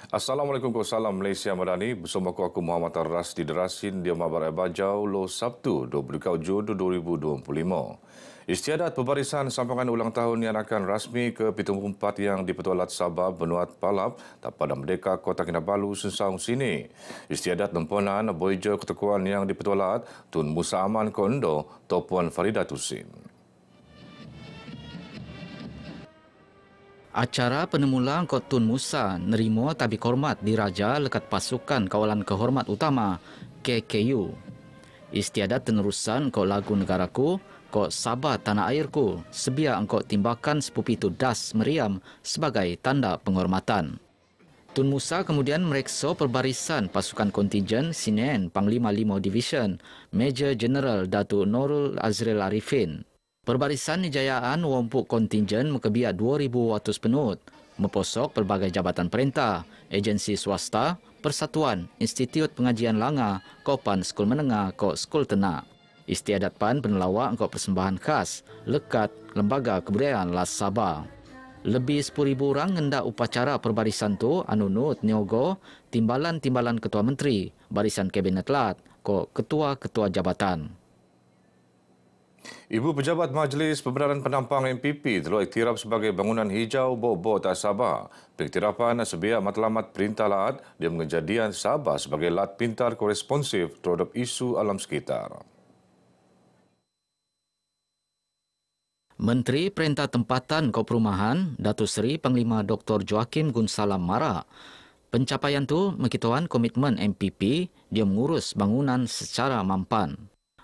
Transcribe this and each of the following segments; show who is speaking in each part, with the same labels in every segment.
Speaker 1: Assalamualaikum, salam Malaysia Madani. Bersama aku Muhammad Arras di Derasin di Mabar Bajau lo Sabtu 20 Jun 2025. Istiadat pembarisan sampangan ulang tahun yang akan rasmi ke-74 yang dipertualat Sabah Benuat Palap Tapada Merdeka Kota Kinabalu Sensau sini. Istiadat nempuanan Boyjo Ketukuan yang dipertualat Tun Musa Aman Kondo Topuan Farida Tusin.
Speaker 2: Acara penemula Kok Tun Musa nerima tabik hormat diraja lekat pasukan kawalan kehormat utama KKU. Istiadat penerusan Kok Lagu Negaraku, Kok Sabah Tanah Airku, sebia engkau timbakan sepupitu das meriam sebagai tanda penghormatan. Tun Musa kemudian mereksa perbarisan pasukan kontingen Sinen Panglima 5 Division, Major General Datuk Norul Azril Arifin. Perbarisan Nijayaan wompuk kontingen mekebia 2,000 watus penut, meposok pelbagai jabatan perintah, agensi swasta, persatuan, institut pengajian langa, kopan skul menengah, kok skul tenak. Istiadat pan penelawak kok persembahan khas, lekat lembaga kebudayaan Las Sabah. Lebih 10,000 orang ngendak upacara perbarisan tu anunut nyogo timbalan-timbalan ketua menteri, barisan kabinet lat, kok ketua-ketua jabatan.
Speaker 1: Ibu Pejabat Majlis Pembenaran Penampang MPP telah iktiraf sebagai bangunan hijau Bobo Tak Sabah. Pengiktirafan sebiak matlamat perintah laat dia mengejadian Sabah sebagai lat pintar koresponsif terhadap isu alam sekitar.
Speaker 2: Menteri Perintah Tempatan Kau Perumahan, Datuk Seri Panglima Dr. Joakim Gunsalam Mara, pencapaian tu mengiktuan komitmen MPP dia mengurus bangunan secara mampan.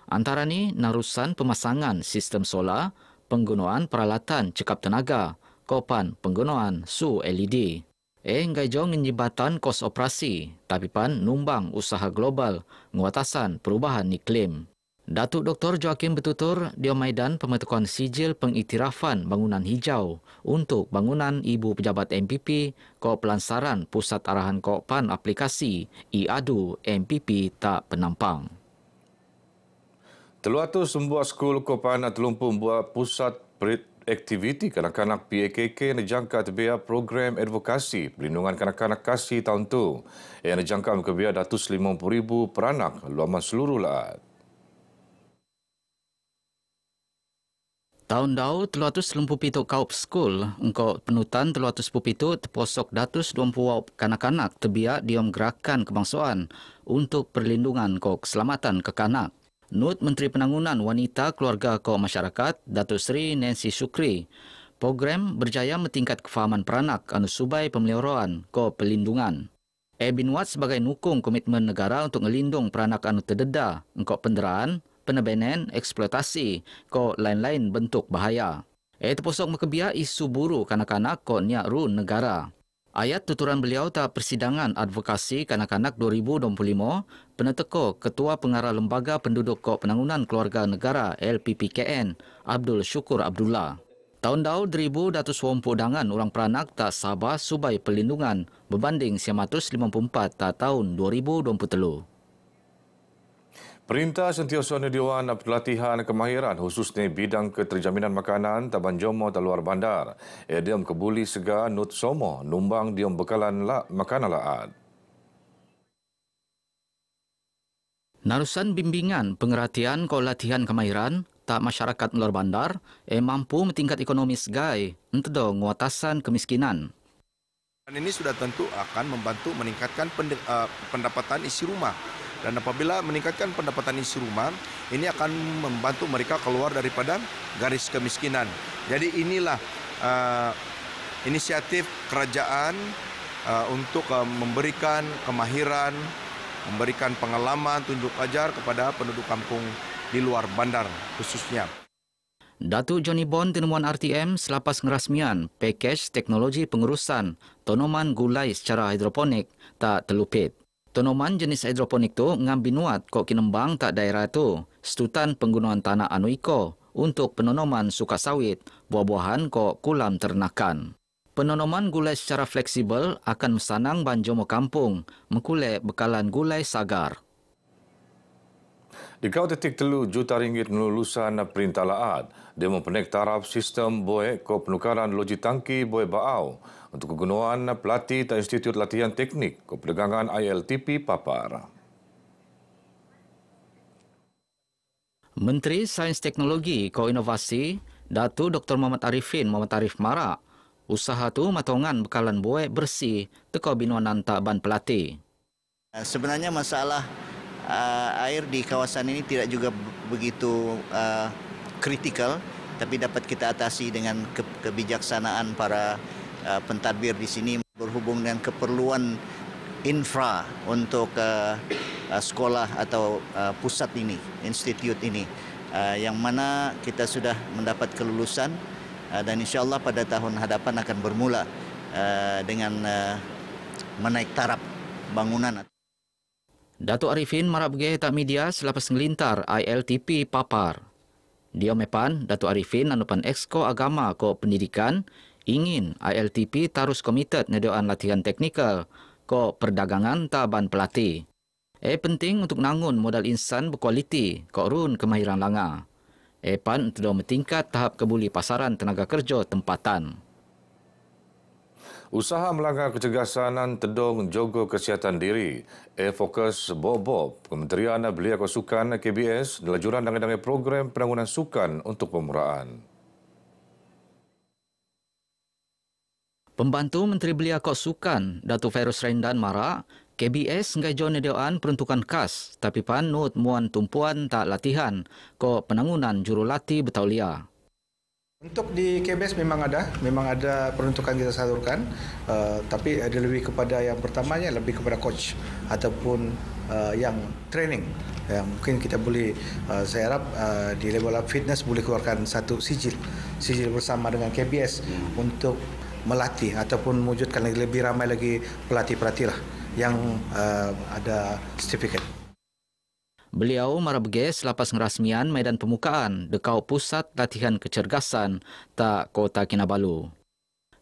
Speaker 2: Antara ni narusan pemasangan sistem solar, penggunaan peralatan cekap tenaga, kopan penggunaan su LED. Ngai jong menyebatan kos operasi, tapi pan numbang usaha global, nguatasan perubahan iklim. Datuk Dr. Joakim bertutur dia maidan pembentukan sijil pengiktirafan bangunan hijau untuk bangunan Ibu Pejabat MPP ko pelansaran pusat arahan kopan aplikasi iAdu MPP tak penampang.
Speaker 1: Teluatu sembuah skul Kopan terlumpur buat pusat aktiviti kanak-kanak PAKK nejangka terbiar program advokasi perlindungan kanak-kanak kasih tahun tu yang nejangka kebiar 150,000 peranak luaman seluruh laat.
Speaker 2: Tahun dau 327 kaup skul engkau penutan 317 terposok 120 kanak-kanak terbiak diam gerakan kebangsaan untuk perlindungan kau keselamatan kekanak. Nut Menteri Penangunan Wanita Keluarga Kau Masyarakat, Datuk Seri Nancy Sukri, program berjaya meningkat kefahaman peranak anu subai pemeliharaan kau pelindungan. Binuat sebagai nukung komitmen negara untuk melindung peranak anu terdedah, engkau penderaan, penebenen, eksploitasi, kau lain-lain bentuk bahaya. Terposok mekebia isu buru kanak-kanak kau niak ru negara. Ayat tuturan beliau tak persidangan advokasi kanak-kanak 2025, peneteko Ketua Pengarah Lembaga Penduduk Kok Penangunan Keluarga Negara LPPKN, Abdul Syukur Abdullah. Tahun dau 1,000 dangan orang peranak tak Sabah subai perlindungan berbanding 154 tak tahun 2023.
Speaker 1: Perintah sentiasa Dewan Pelatihan Kemahiran khususnya bidang keterjaminan makanan Taban Jomo luar bandar. Diam kebuli segar Nut Somo numbang diam bekalan makanan laat.
Speaker 2: Narusan bimbingan pengertian kau latihan kemahiran tak masyarakat luar bandar mampu meningkat ekonomi segai untuk nguatasan kemiskinan.
Speaker 3: Ini sudah tentu akan membantu meningkatkan pendapatan isi rumah. Dan apabila meningkatkan pendapatan isi rumah, ini akan membantu mereka keluar daripada garis kemiskinan. Jadi inilah inisiatif kerajaan untuk memberikan kemahiran, memberikan pengalaman, tunjuk ajar kepada penduduk kampung di luar bandar khususnya.
Speaker 2: Datuk Johnny Bond temuan RTM selepas ngerasmian pakej teknologi pengurusan tanaman gulai secara hidroponik tak terlupit. Tanaman jenis hidroponik tu ngambinuat kok kinembang tak daerah tu, setutan penggunaan tanah anu iko untuk penanaman suka sawit, buah-buahan kok kulam ternakan. Penanaman gulai secara fleksibel akan mesanang banjomo kampung, mengkulek bekalan gulai sagar.
Speaker 1: Dikau tetik telu juta ringgit lulusan Perintah Laat. Dia mempenek taraf sistem boek ko penukaran loji tangki boek baau untuk kegunaan pelatih dan Institut Latihan Teknik ko perdagangan ILTP Papar.
Speaker 2: Menteri Sains Teknologi ko Inovasi, Datu Dr. Muhammad Arifin marak, usaha tu matongan bekalan boek bersih teko binuanan taban pelatih.
Speaker 4: Sebenarnya masalah air di kawasan ini tidak juga begitu kritikal, tapi dapat kita atasi dengan kebijaksanaan para pentadbir di sini berhubung dengan keperluan infra untuk sekolah atau pusat ini, institut ini, yang mana kita sudah mendapat kelulusan dan insyaAllah pada tahun hadapan akan bermula dengan menaik taraf bangunan.
Speaker 2: Datuk Arifin marap ge tak media selepas ngelintar ILTP Papar. Dia mepan Datuk Arifin anupan Exco Agama ko Pendidikan ingin ILTP terus komited nedoan latihan teknikal ko perdagangan taban pelatih. Penting untuk nangun modal insan berkualiti ko run kemahiran langa. Pan untuk meningkat tahap kebuli pasaran tenaga kerja tempatan.
Speaker 1: Usaha melanggar kecergasan tedong jogo kesihatan diri. Fokus Bob Kementerian Belia ko Sukan KBS delajuran dengan program penangunan sukan untuk pemuraan.
Speaker 2: Pembantu Menteri Belia ko Sukan, Datuk Fairuz Rendan marak, KBS ngajo nedoan peruntukan kas, tapi pan nut muan tumpuan tak latihan ko penangunan jurulatih Betaulia.
Speaker 5: Untuk di KBS memang ada peruntukan kita salurkan, tapi ada lebih kepada yang pertamanya lebih kepada coach ataupun yang training. Yang mungkin kita boleh, saya harap di level up fitness boleh keluarkan satu sijil bersama dengan KBS untuk melatih ataupun mewujudkan lebih ramai lagi pelatih-pelatih lah yang ada sertifikat.
Speaker 2: Beliau marabge selepas ngerasmian medan pemukaan dekau pusat latihan kecergasan tak Kota Kinabalu.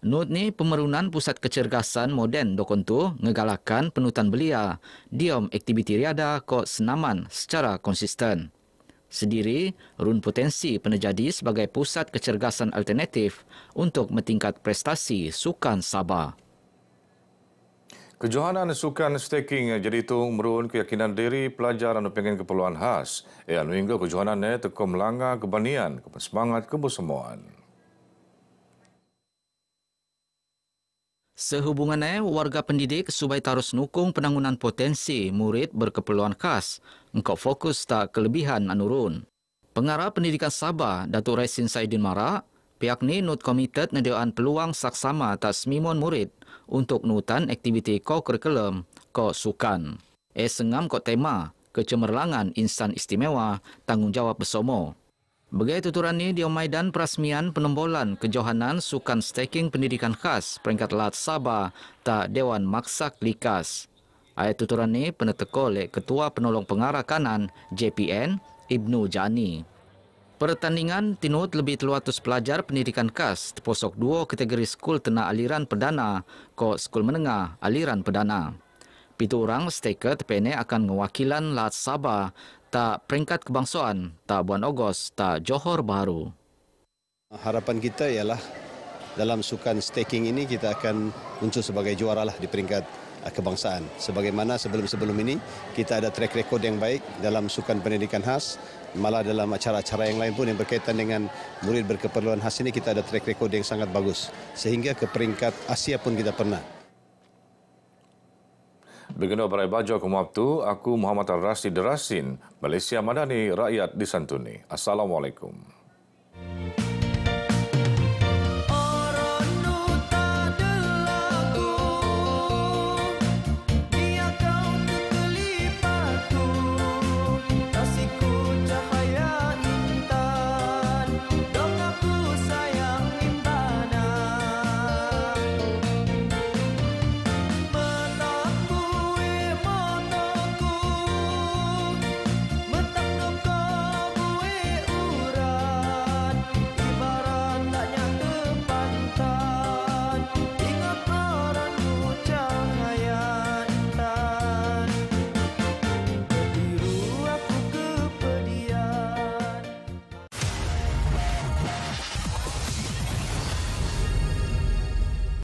Speaker 2: Nut ni pemerunan pusat kecergasan moden dokontu ngegalakan penutan belia diom aktiviti riada ko senaman secara konsisten. Sediri run potensi penejadi sebagai pusat kecergasan alternatif untuk meningkat prestasi sukan Sabah.
Speaker 1: Kejohanan sukan staking jadi itu merun keyakinan diri pelajar anu pengen keperluan khas. Anu hingga kejohanan teko melanggar kebanian, semangat kebersamaan.
Speaker 2: Sehubungannya, warga pendidik subai terus nukung penangunan potensi murid berkeperluan khas, engkau fokus tak kelebihan anurun. Pengarah Pendidikan Sabah, Datuk Raisin Saidin marak, pihak ni nut komited nedoan peluang saksama atas mimon murid untuk nutan aktiviti ko-kurikulum ko-sukan. Sengam ko tema kecemerlangan insan istimewa tanggungjawab bersama. Begitu tuturan ni di Maidan perasmian penembolan kejohanan sukan staking pendidikan khas peringkat Lat Sabah tak Dewan Maksak Likas. Ayat tuturan ni peneteko oleh Ketua Penolong Pengarah Kanan JPN Ibnu Jani. Pertandingan tinut lebih 300 pelajar pendidikan khas terposok 2 kategori skul tena aliran perdana ko skul menengah aliran perdana. 7 orang staker terpene akan mewakilan Lat Sabah tak peringkat kebangsaan, tak Buan Ogos, tak Johor Bahru.
Speaker 6: Harapan kita ialah dalam sukan staking ini kita akan muncul sebagai juara lah di peringkat kebangsaan. Sebagaimana sebelum-sebelum ini kita ada track record yang baik dalam sukan pendidikan khas, malah dalam acara-acara yang lain pun yang berkaitan dengan murid berkeperluan khas ini kita ada track record yang sangat bagus. Sehingga ke peringkat Asia pun kita pernah.
Speaker 1: Begini berai baju aku waktu, aku Muhammad Ar-Ras di Derasin, Malaysia Madani, rakyat disantuni. Assalamualaikum.